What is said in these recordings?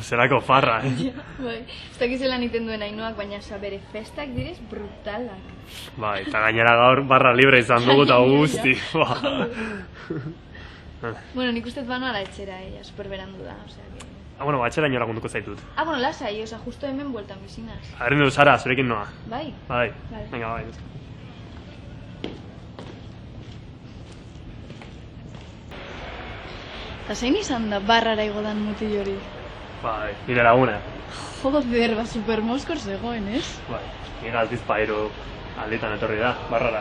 Zerako farra, Bai, ez dakiz zelan iten duen Ainoak, baina bere festak direz brutalak. Bai, eta gainera gaur barra libre izan dugu eta guzti. Bueno, nik ustez banoala etxera, superberandu da, osea que... Bueno, batxera lagunduko zaitut. Bueno, lasai, osea, justo hemen bueltan bizinaz. Arindu, Sara, zurekin noa. Bai? Bai, Vale. venga, bai. Eta zein izan da barrara igodan mutil hori? Bai, nire laguna. Joder, supermoskor zegoen, ez? Bai, nire altiz pairu alditan etorri da, barrara.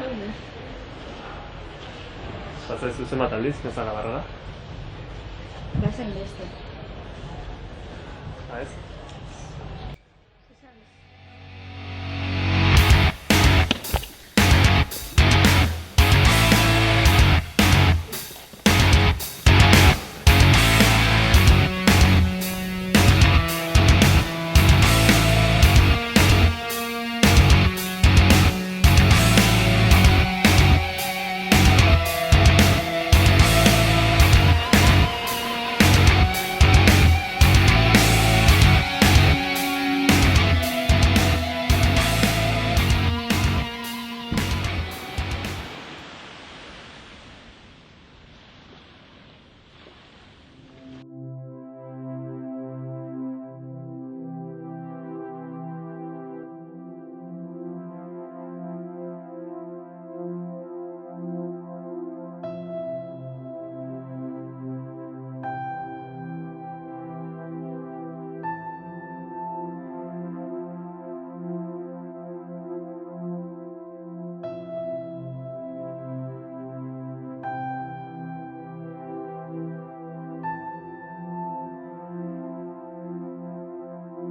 Zazai zuzen bat aldiz, nezala barrara? Bazen beste. Ez?